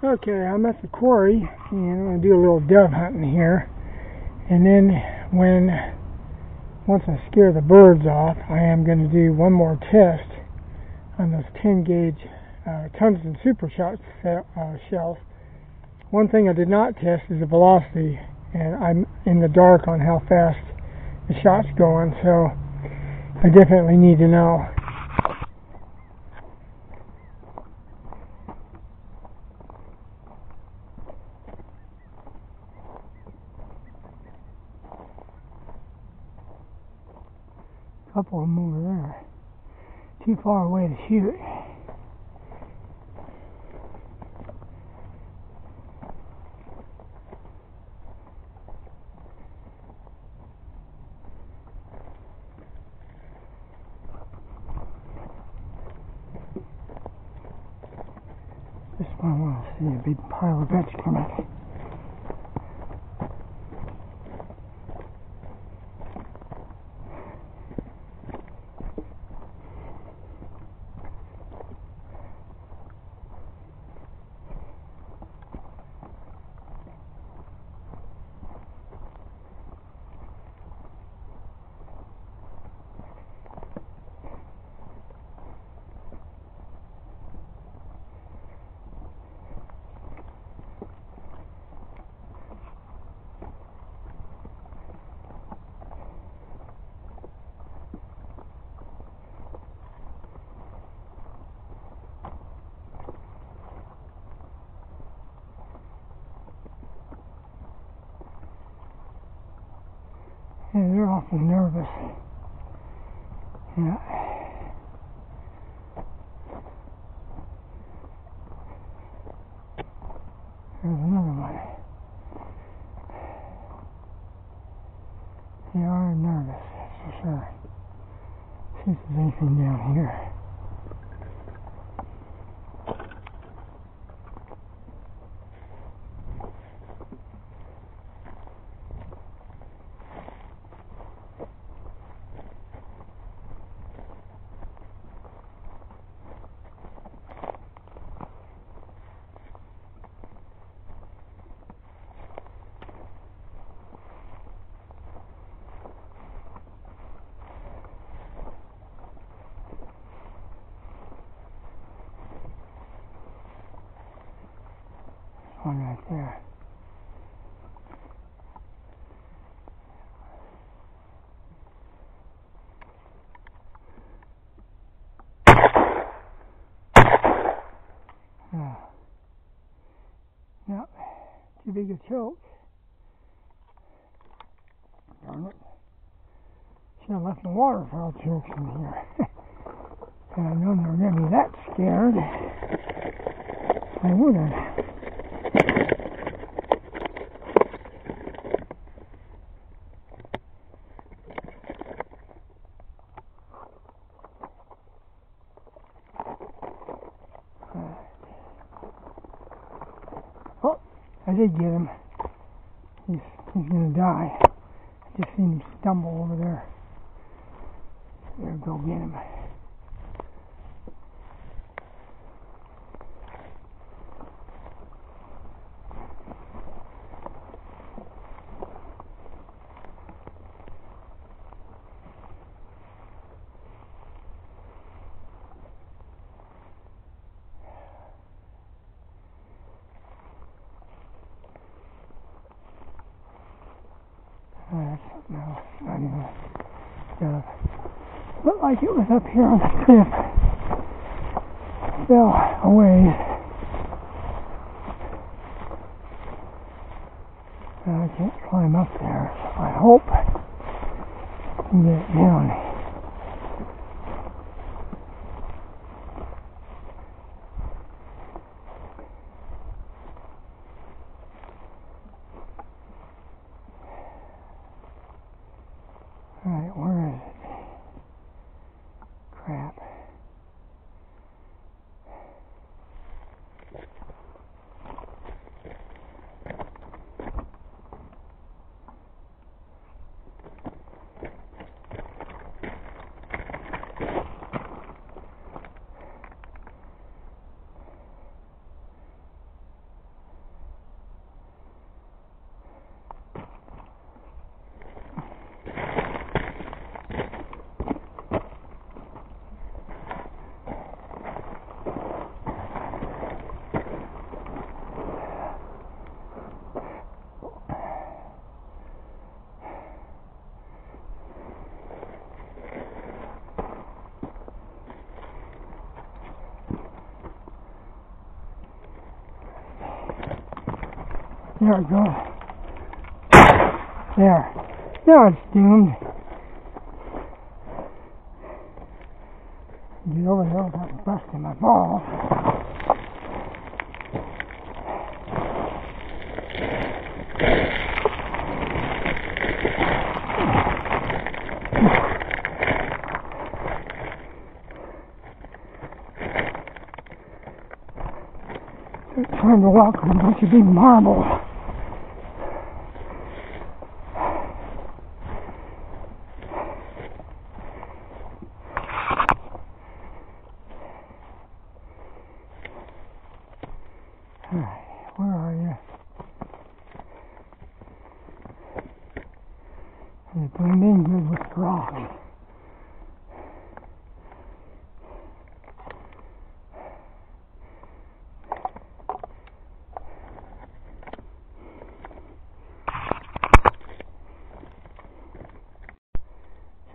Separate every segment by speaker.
Speaker 1: Okay, I'm at the quarry and I'm going to do a little dove hunting here. And then once I scare the birds off, I am going to do one more test on those 10 gauge tungsten super shot shells. One thing I did not test is the velocity, and I'm in the dark on how fast the shot's going, so I definitely need to know. A couple of them over there. Too far away to shoot. This one I want to see a big pile of excrement. Yeah, they're awful nervous. Yeah. There's another one. They are nervous, that's for sure. See if there's anything down here. One right there. No, too big a choke. Darn it. Should have left the waterfowl chokes in here. If I'd known they were going to be that scared, I would have. Oh, I did get him. He's going to die. I just seen him stumble over there. There, go get him. That's something else. Not even stuff. Looked like it was up here on the cliff. Fell a ways. I can't climb up there, so I hope I can get it down. Alright, where is it? Crap. There it goes. There. Now it's doomed. Get over there without busting my balls. Trying to walk on a bunch of big marbles. Alright, where are you? They blend in good with the rock.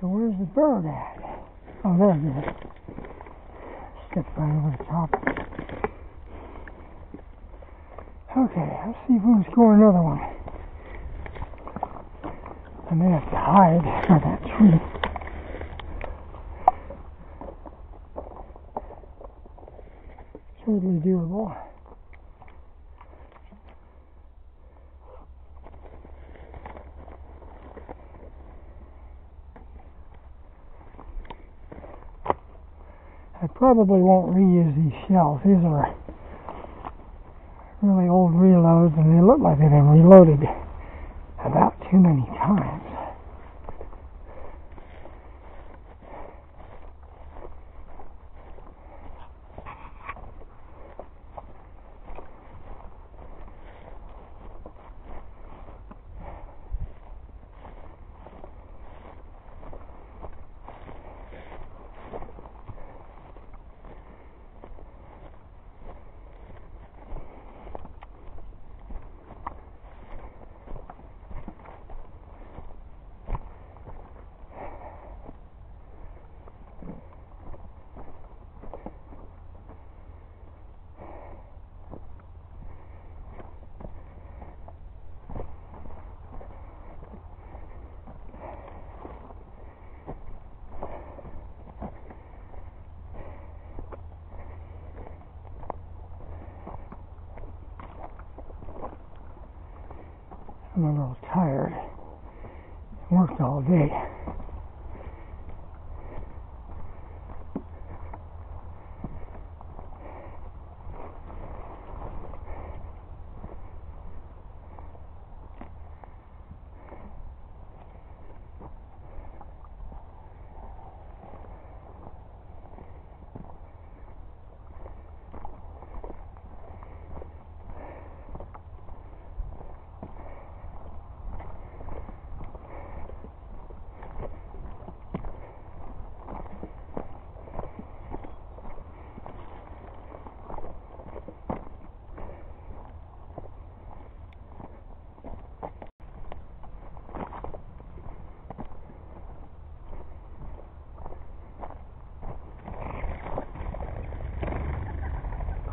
Speaker 1: So where's the bird at? Oh, there it is. Stepped right over the top. Okay, let's see if we can score another one. I may have to hide for that tree. Totally doable. I probably won't reuse these shells. These are really old reloads, and they look like they've been reloaded about too many times. I'm a little tired. Worked all day.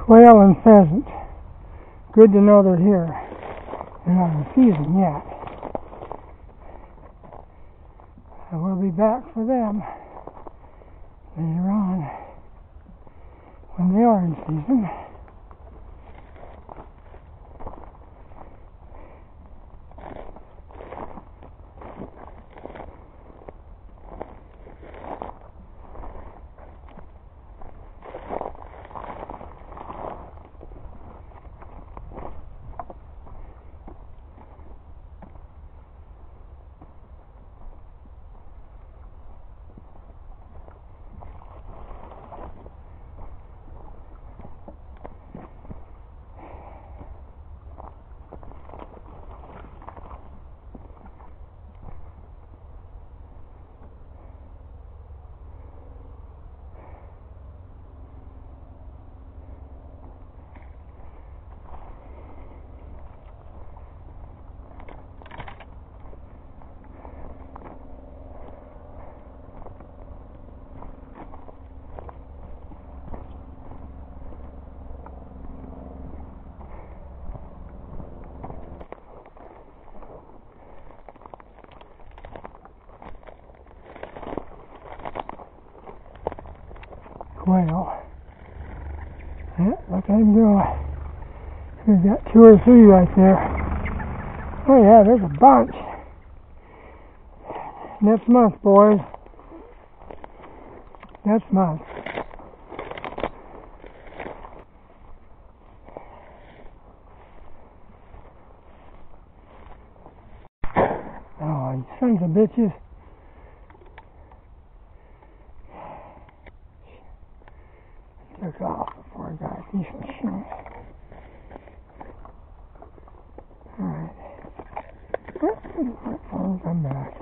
Speaker 1: Quail and pheasant. Good to know they're here. They're not in season yet. I will be back for them later on when they are in season. quail. Yeah, look at him go. We've got 2 or 3 right there. Oh yeah, there's a bunch. Next month, boys. Next month. Oh, you sons of bitches. Took off before I got a decent shot. Alright. I'll come back.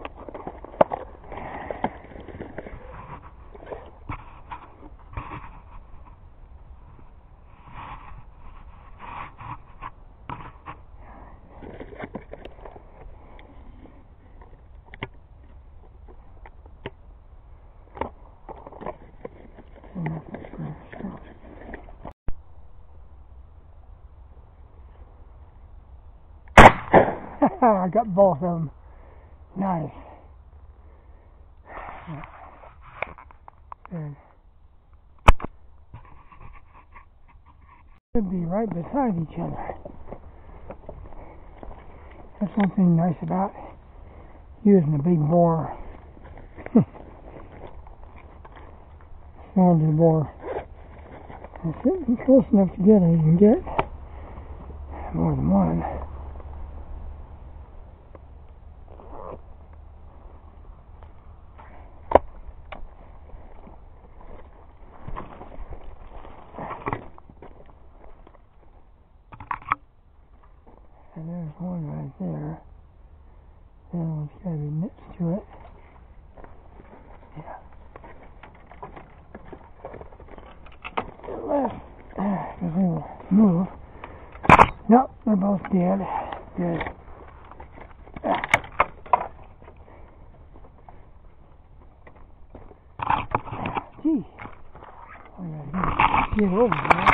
Speaker 1: I got both of them. Nice. Good. Should be right beside each other. That's one thing nice about using a big bore. Cylinder bore. It's getting close enough to get it. You can get more than one. And there's one right there. The other one's got to be next to it. Yeah. Left. Because they will move. Nope, they're both dead. Good. Gee. I'm going to get over there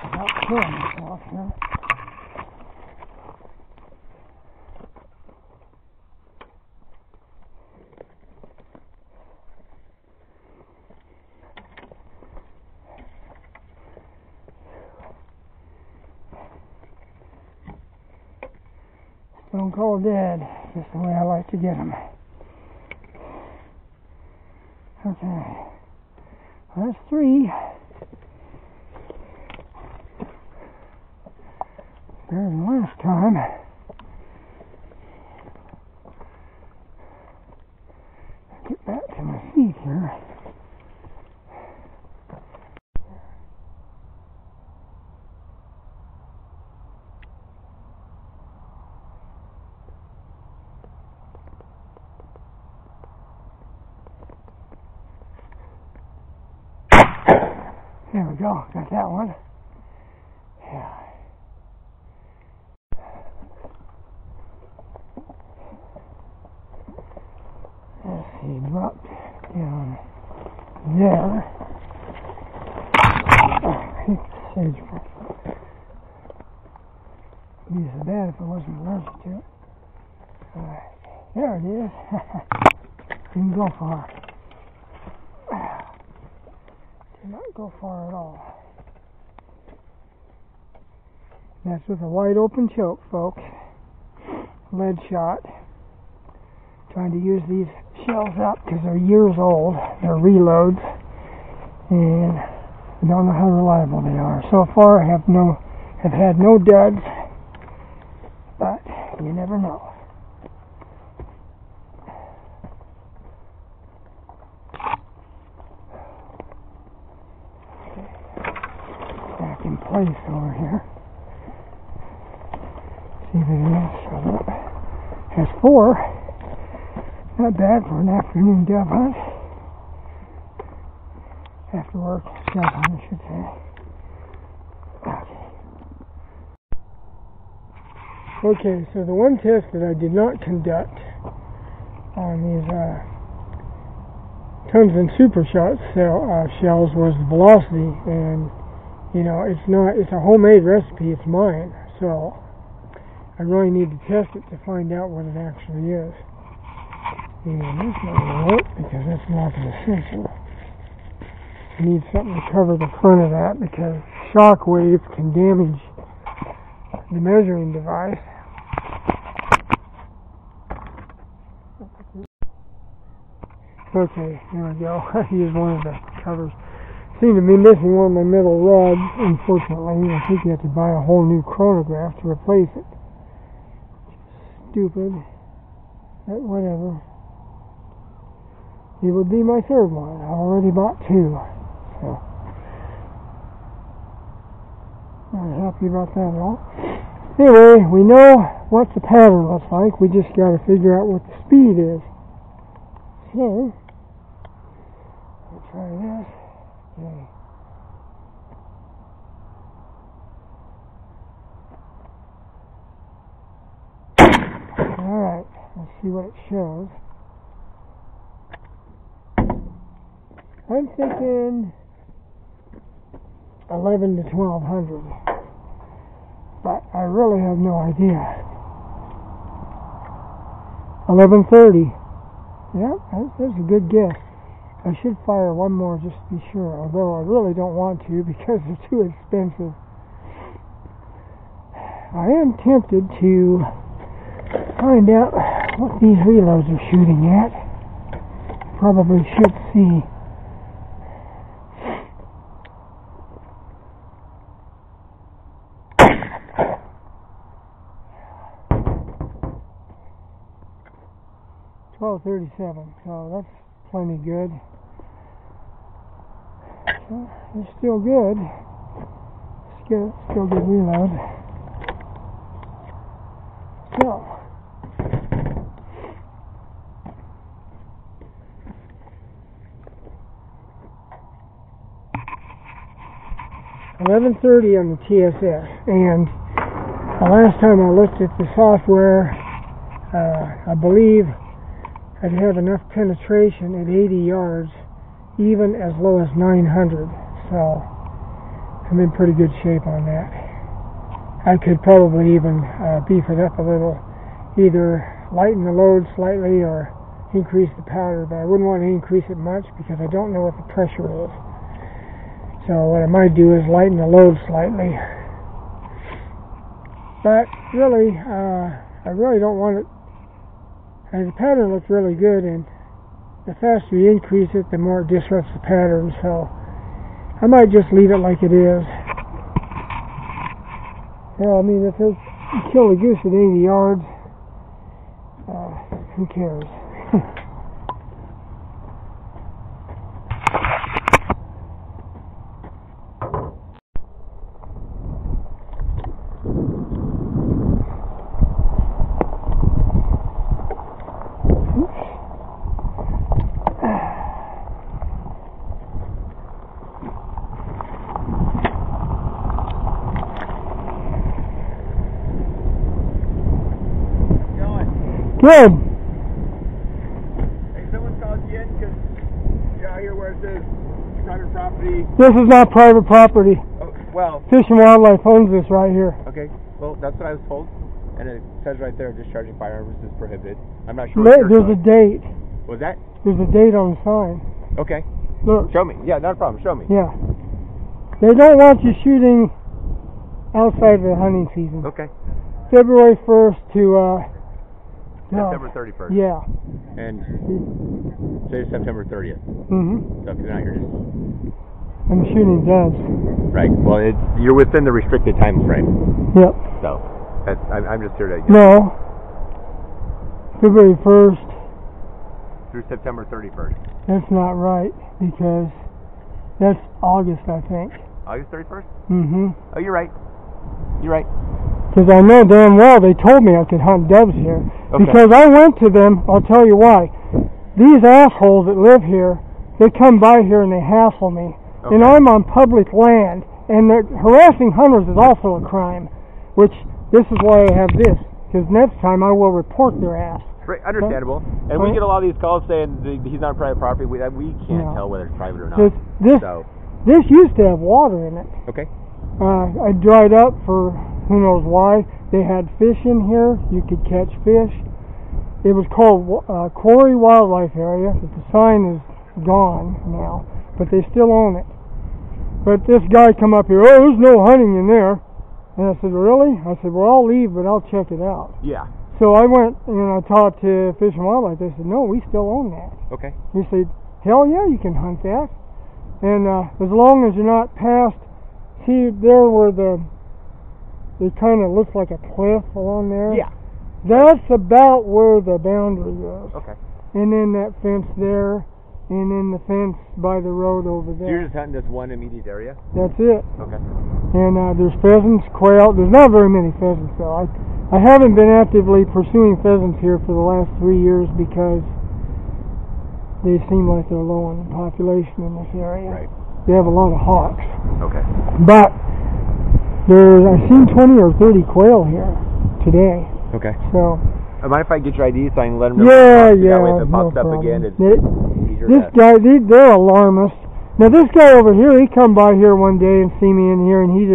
Speaker 1: without killing myself here. Stone cold dead, just the way I like to get them. Okay, well, that's 3. Better than last time. Get back to my feet here. There we go, got that one. Yeah. He dropped down there. Oh, I hate the sagebrush. It'd be so bad if I wasn't allergic to it. Alright, there it is. Didn't go far. Did not go far at all. That's with a wide open choke, folks. Lead shot. Trying to use these shells up because they're years old. They're reloads, and I don't know how reliable they are. So far, I have had no duds, but you never know. Okay. Back in place over here. See if anything else shows up. Has 4. Not bad for an afternoon dove hunt. After work, dove hunt, I should say. Okay, so the one test that I did not conduct on these Tungsten Super Shot shells was the velocity, and you know, it's a homemade recipe, it's mine, so I really need to test it to find out what it actually is. And that's not going to work because that's not the sensor. need something to cover the front of that because shock waves can damage the measuring device. Okay, there we go. I used one of the covers. Seem to be missing one of my metal rods, unfortunately. I think you have to buy a whole new chronograph to replace it. Stupid. But whatever. It would be my third one. I already bought two. So, not happy about that at all. Anyway, we know what the pattern looks like. We just got to figure out what the speed is. So, we'll try this. Okay. Alright, let's see what it shows. I'm thinking 11 to 1200, but I really have no idea. 1130. Yeah, that's a good guess. I should fire one more just to be sure, although I really don't want to because they're too expensive. I am tempted to find out what these reloads are shooting at. Probably should see. .37, so that's plenty good. So it's still good. Still good reload. So 1130 on the TSS, and the last time I looked at the software, I believe I'd have enough penetration at 80 yards, even as low as 900. So I'm in pretty good shape on that. I could probably even beef it up a little, either lighten the load slightly or increase the powder, but I wouldn't want to increase it much because I don't know what the pressure is. So what I might do is lighten the load slightly. But really, I really don't want it. The pattern looks really good, and the faster you increase it, the more it disrupts the pattern. So I might just leave it like it is. Yeah, I mean, if you kill a goose at 80 yards, who cares? Good.
Speaker 2: Hey, someone's called you in because you're out here where it says private property.
Speaker 1: This is not private property.
Speaker 2: Oh, well.
Speaker 1: Fish and Wildlife owns this right here.
Speaker 2: Okay, well, that's what I was told. And it says right there, discharging firearms is prohibited. I'm not sure.
Speaker 1: There's a date.
Speaker 2: Was that?
Speaker 1: There's a date on the sign.
Speaker 2: Okay.
Speaker 1: Look.
Speaker 2: Show me. Yeah, not a problem. Show me.
Speaker 1: Yeah. They don't want you shooting outside of the hunting season.
Speaker 2: Okay.
Speaker 1: February 1st to
Speaker 2: September 31st.
Speaker 1: Yeah.
Speaker 2: And say September 30th.
Speaker 1: Mm-hmm.
Speaker 2: So if you're not here, just...
Speaker 1: I'm shooting doves.
Speaker 2: Right. Well, you're within the restricted time frame.
Speaker 1: Yep.
Speaker 2: So I'm just here to...
Speaker 1: No. February 1st.
Speaker 2: Through September 31st.
Speaker 1: That's not right, because that's August, I think.
Speaker 2: August 31st?
Speaker 1: Mm-hmm.
Speaker 2: Oh, you're right. You're right.
Speaker 1: Because I know damn well they told me I could hunt doves here.
Speaker 2: Okay.
Speaker 1: Because I went to them, I'll tell you why. These assholes that live here, they come by here and they hassle me.
Speaker 2: Okay.
Speaker 1: And I'm on public land, and harassing hunters is also a crime, which this is why I have this. Because next time I will report their ass.
Speaker 2: Right, understandable. And we get a lot of these calls saying he's not private property. We can't tell whether it's private or not.
Speaker 1: This used to have water in it.
Speaker 2: Okay.
Speaker 1: I dried up for who knows why. They had fish in here. You could catch fish. It was called Quarry Wildlife Area, but the sign is gone now. but they still own it. But this guy come up here, oh, there's no hunting in there. And I said, really? I said, well, I'll leave, but I'll check it out.
Speaker 2: Yeah.
Speaker 1: So I went and I talked to Fish and Wildlife. They said, no, we still own that.
Speaker 2: Okay.
Speaker 1: He said, hell yeah, you can hunt that. And as long as you're not past, see there where it kind of looks like a cliff along there?
Speaker 2: Yeah.
Speaker 1: That's about where the boundary is.
Speaker 2: Okay.
Speaker 1: And then that fence there, and then the fence by the road over there.
Speaker 2: So you're just hunting this one immediate area?
Speaker 1: That's it.
Speaker 2: Okay.
Speaker 1: And there's pheasants, quail. There's not very many pheasants though. I haven't been actively pursuing pheasants here for the last 3 years because they seem like they're low in population in this area.
Speaker 2: Right.
Speaker 1: They have a lot of hawks.
Speaker 2: Okay.
Speaker 1: But I've seen 20 or 30 quail here today.
Speaker 2: Okay.
Speaker 1: So.
Speaker 2: Mind if I get your ID so I can let them know?
Speaker 1: Yeah.
Speaker 2: That way if it pops
Speaker 1: no
Speaker 2: up
Speaker 1: problem.
Speaker 2: again, it's easier
Speaker 1: this
Speaker 2: to...
Speaker 1: guy, they're alarmists. Now this guy over here, he come by here one day and see me in here, and he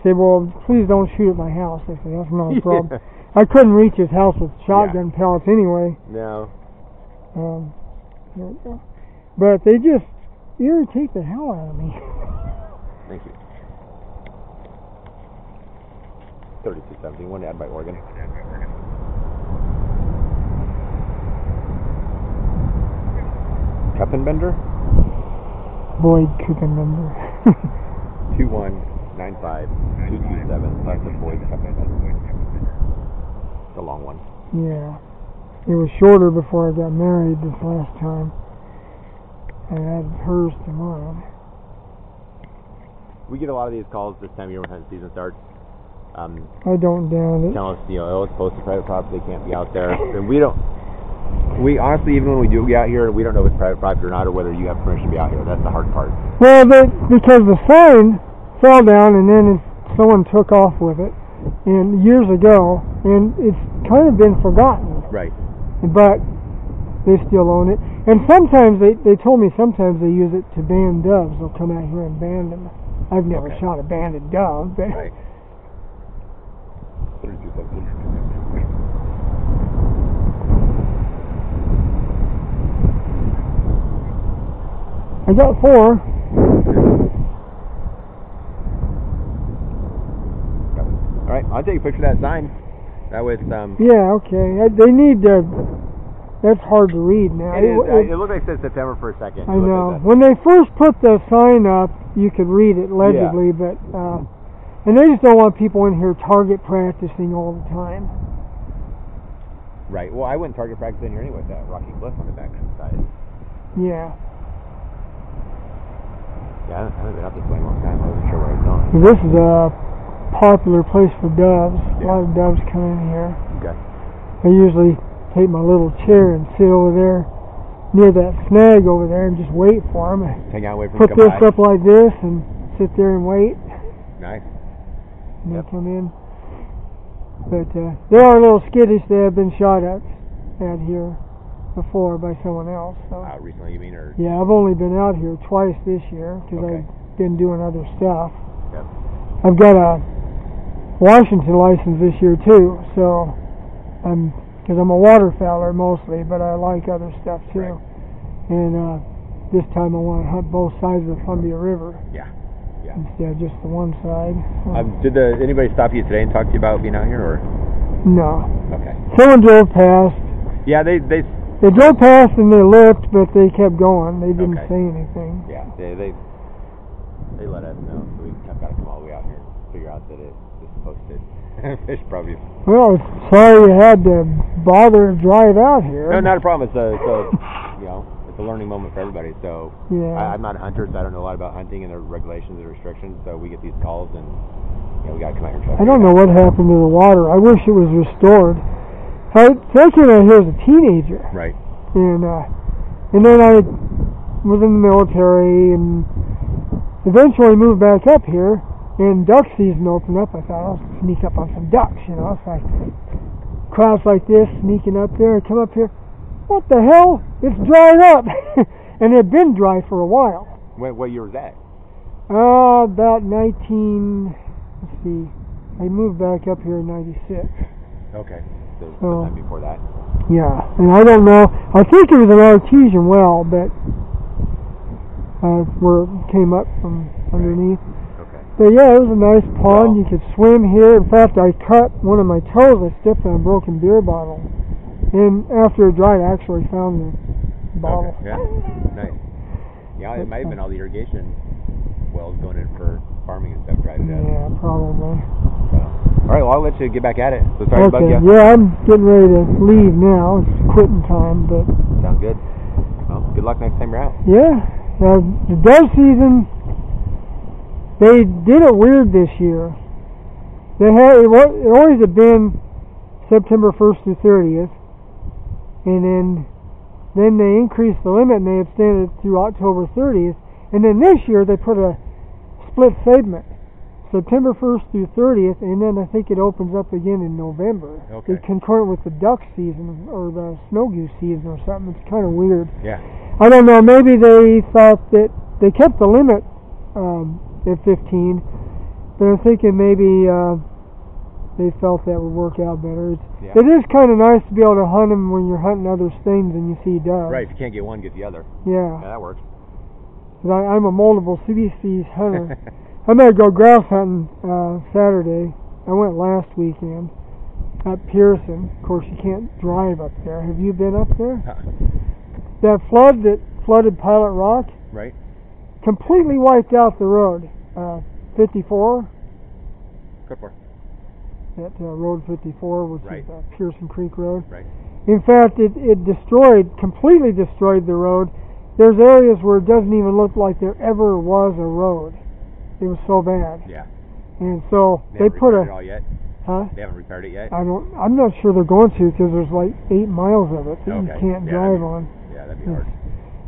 Speaker 1: said, well, please don't shoot at my house. I said, that's not a problem. I couldn't reach his house with shotgun pellets anyway.
Speaker 2: No.
Speaker 1: But they just irritate the hell out of me.
Speaker 2: Thank you. 3217, one down by Oregon. Kuppenbender?
Speaker 1: Boyd Kuppenbender.
Speaker 2: 2195227. That's a Boyd Kuppenbender. It's a long one.
Speaker 1: Yeah. It was shorter before I got married this last time. I added hers to mine.
Speaker 2: We get a lot of these calls this time of year when hunting season starts.
Speaker 1: I don't doubt it.
Speaker 2: Tell us, oh, it's close to private property, they can't be out there. And we honestly, even when we do get out here, we don't know if it's private property or not, or whether you have permission to be out here. That's the hard part.
Speaker 1: Well, because the sign fell down and then someone took off with it, and years ago, and it's kind of been forgotten.
Speaker 2: Right.
Speaker 1: But they still own it. And sometimes, they told me sometimes they use it to band doves. They'll come out here and band them. I've never shot a banded dove, but...
Speaker 2: Right.
Speaker 1: I got 4.
Speaker 2: All right, I'll take a picture of that sign. That way it's
Speaker 1: Yeah, okay. They need to. That's hard to read now.
Speaker 2: It looked like it said September for a second.
Speaker 1: I know. When they first put the sign up, you could read it legibly, but and they just don't want people in here target practicing all the time.
Speaker 2: Right. Well, I went target practice in here anyway with that rocky cliff on the back side.
Speaker 1: Yeah.
Speaker 2: Yeah, I haven't been up this way in a long time. I wasn't sure where I was going.
Speaker 1: This is a popular place for doves. A lot of doves come in here.
Speaker 2: Okay.
Speaker 1: I usually take my little chair and sit over there near that snag over there and just wait for them.
Speaker 2: Hang out, wait for
Speaker 1: them to come by. Put this up like this and sit there and wait.
Speaker 2: Nice.
Speaker 1: And they come in. But they are a little skittish. They have been shot at here before by someone else. So.
Speaker 2: Recently, you mean? Or?
Speaker 1: Yeah, I've only been out here twice this year because I've been doing other stuff.
Speaker 2: Yep.
Speaker 1: I've got a Washington license this year too, so because I'm a waterfowler mostly, but I like other stuff too.
Speaker 2: Right.
Speaker 1: And this time I want to hunt both sides of the Columbia River.
Speaker 2: Yeah.
Speaker 1: Instead of just the one side.
Speaker 2: Did anybody stop you today and talk to you about being out here, or?
Speaker 1: No.
Speaker 2: Okay.
Speaker 1: Someone drove past.
Speaker 2: Yeah, they
Speaker 1: drove past and they looked, but they kept going. They didn't say anything.
Speaker 2: Yeah, they let us know, so we have got to come all the way out here and figure out that it's posted. Fish probably.
Speaker 1: Well, sorry you had to bother to drive out here.
Speaker 2: No, not a problem. It's a learning moment for everybody. So I'm not a hunter, so I don't know a lot about hunting and the regulations and restrictions. So we get these calls, and we got to come out here and try.
Speaker 1: I don't know what happened to the water. I wish it was restored. I came out here as a teenager.
Speaker 2: Right.
Speaker 1: And then I was in the military and eventually moved back up here. And duck season opened up. I thought I'll sneak up on some ducks. So I cross like this, sneaking up there, and come up here. What the hell? It's dried up. And it had been dry for a while.
Speaker 2: What year was that?
Speaker 1: About 19... Let's see. I moved back up here in 96.
Speaker 2: Okay. So sometime before that.
Speaker 1: Yeah. And I don't know. I think it was an artesian well, but where it came up from underneath.
Speaker 2: Okay.
Speaker 1: But yeah, it was a nice pond. You could swim here. In fact, I cut one of my toes. I stepped on a broken beer bottle. And after it dried, I actually found the bottle.
Speaker 2: Okay. Yeah, nice. Yeah, it might have been all the irrigation wells going in for farming and stuff dried it out.
Speaker 1: Yeah, probably.
Speaker 2: So. All right, well, I'll let you get back at it. So sorry to bug you.
Speaker 1: Yeah, I'm getting ready to leave now. It's quitting time, but...
Speaker 2: Sounds good. Well, good luck next time you're out.
Speaker 1: Yeah. The dove season, they did it weird this year. It always had been September 1st through 30th, and then they increased the limit and they extended it through October 30th, and then this year they put a split segment, September 1st through 30th, and then I think it opens up again in November.
Speaker 2: Okay.
Speaker 1: It's concurrent with the duck season or the snow goose season or something. It's kind of weird.
Speaker 2: Yeah.
Speaker 1: I don't know, maybe they thought that they kept the limit at 15, but I'm thinking maybe they felt that would work out better. It is kind of nice to be able to hunt them when you're hunting other things and you see doves.
Speaker 2: Right, if you can't get one, get the other.
Speaker 1: Yeah.
Speaker 2: Yeah, that works.
Speaker 1: But I'm a multiple species hunter. I'm going to go grouse hunting Saturday. I went last weekend at Pearson. Of course, you can't drive up there. Have you been up there? That flood that flooded Pilot Rock,
Speaker 2: right,
Speaker 1: completely wiped out the road. 54.
Speaker 2: Good for.
Speaker 1: That road 54, which
Speaker 2: right.
Speaker 1: is Pearson Creek Road.
Speaker 2: Right.
Speaker 1: In fact, it completely destroyed the road. There's areas where it doesn't even look like there ever was a road. It was so bad.
Speaker 2: Yeah.
Speaker 1: And so
Speaker 2: they put
Speaker 1: a.
Speaker 2: It all yet?
Speaker 1: Huh?
Speaker 2: They haven't repaired it yet.
Speaker 1: I'm not sure they're going to because there's like 8 miles of it that you can't drive on.
Speaker 2: Yeah, that'd be hard.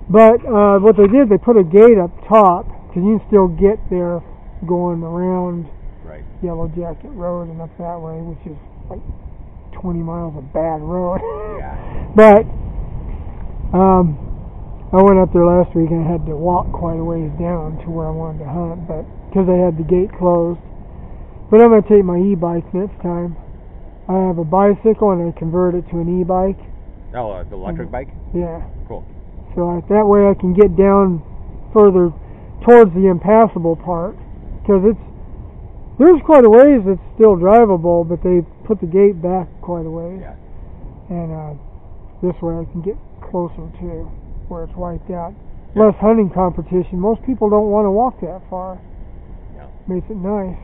Speaker 1: But what they did, they put a gate up top because you can still get there going around
Speaker 2: right.
Speaker 1: Yellow Jacket Road and up that way, which is like 20 miles of bad road.
Speaker 2: Yeah.
Speaker 1: But I went up there last week and I had to walk quite a ways down to where I wanted to hunt, but because they had the gate closed. But I'm going to take my e-bike next time. I have a bicycle and I convert it to an e-bike.
Speaker 2: Oh, the electric bike?
Speaker 1: Yeah.
Speaker 2: Cool.
Speaker 1: So that way I can get down further towards the impassable part, because there's quite a ways that's still drivable, but they put the gate back quite a ways.
Speaker 2: Yeah.
Speaker 1: And this way I can get closer to where it's wiped out. Less hunting competition. Most people don't want to walk that far.
Speaker 2: Yeah.
Speaker 1: Makes it nice.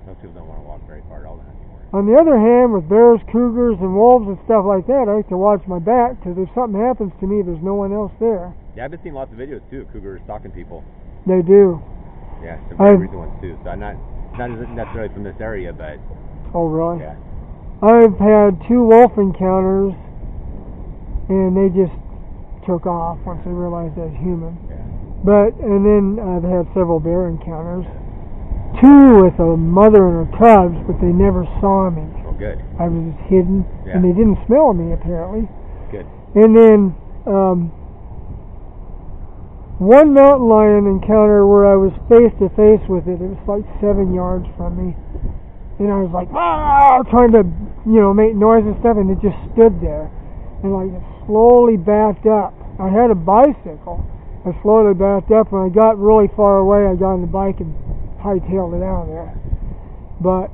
Speaker 2: Most people don't want to walk very far at all anymore.
Speaker 1: On the other hand, with bears, cougars, and wolves and stuff like that, I like to watch my back, because if something happens to me, there's no one else there.
Speaker 2: Yeah, I've been seeing lots of videos too of cougars stalking people.
Speaker 1: They do.
Speaker 2: Yeah, some very recent ones too. So I'm not necessarily from this area, but.
Speaker 1: Oh really?
Speaker 2: Yeah.
Speaker 1: I've had 2 wolf encounters, and they just took off once they realized I was human.
Speaker 2: Yeah.
Speaker 1: And then I've had several bear encounters. 2 with a mother and her cubs, but they never saw me.
Speaker 2: Oh, good.
Speaker 1: I was just hidden, and they didn't smell me apparently.
Speaker 2: Good.
Speaker 1: And then one mountain lion encounter where I was face to face with it. It was like 7 yards from me, and I was like, trying to, make noise and stuff, and it just stood there, and like it slowly backed up. I had a bicycle. I slowly backed up. When I got really far away, I got on the bike and hightailed it out of there. But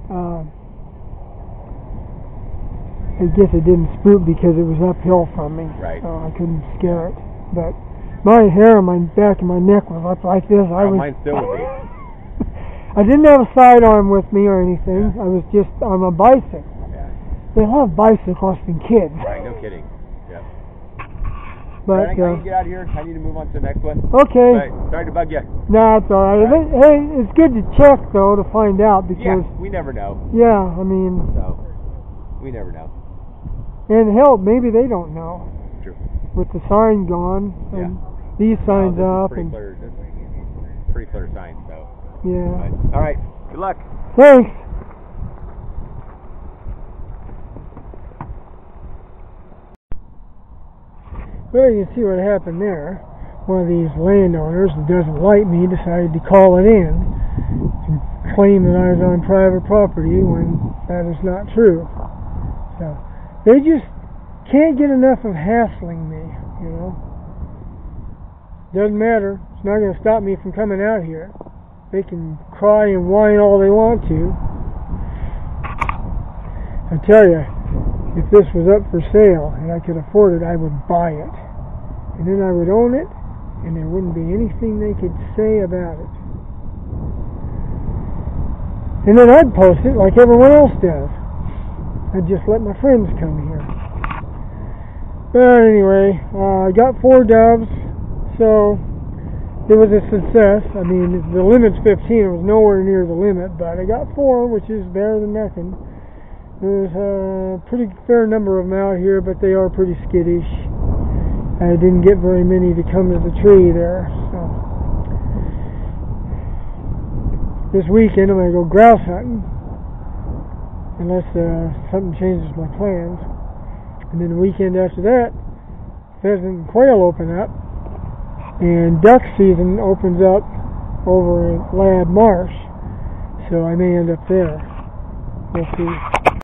Speaker 1: I guess it didn't spook because it was uphill from me,
Speaker 2: right.
Speaker 1: So I couldn't scare it. But my hair on my back and my neck was up like this.
Speaker 2: Mine still would be.
Speaker 1: I didn't have a sidearm with me or anything. I was just on a bicycle.
Speaker 2: Yeah.
Speaker 1: They love bicyclists and kids.
Speaker 2: Right, no kidding. Yeah.
Speaker 1: But
Speaker 2: I need to get out of here. I need to move on to the next one.
Speaker 1: Okay.
Speaker 2: But sorry to bug you.
Speaker 1: No, it's all right. Hey, it's good to check though to find out, because
Speaker 2: we never know.
Speaker 1: Yeah, I mean.
Speaker 2: So we never know.
Speaker 1: And hell, maybe they don't know.
Speaker 2: True. With
Speaker 1: the sign gone and these signs up and
Speaker 2: pretty clear signs. So
Speaker 1: yeah.
Speaker 2: But, all right. Good luck.
Speaker 1: Thanks. Well, you can see what happened there. One of these landowners that doesn't like me decided to call it in and claim that I was on private property when that is not true. So they just can't get enough of hassling me, Doesn't matter. It's not going to stop me from coming out here. They can cry and whine all they want to. I tell you, if this was up for sale and I could afford it, I would buy it. And then I would own it, and there wouldn't be anything they could say about it. And then I'd post it like everyone else does. I'd just let my friends come here. But anyway, I got 4 doves, so it was a success. I mean, the limit's 15. It was nowhere near the limit, but I got 4, which is better than nothing. There's a pretty fair number of them out here, but they are pretty skittish. I didn't get very many to come to the tree there, so this weekend I'm going to go grouse hunting, unless something changes my plans. And then the weekend after that, pheasant and quail open up, and duck season opens up over in Ladd Marsh, so I may end up there. We'll see.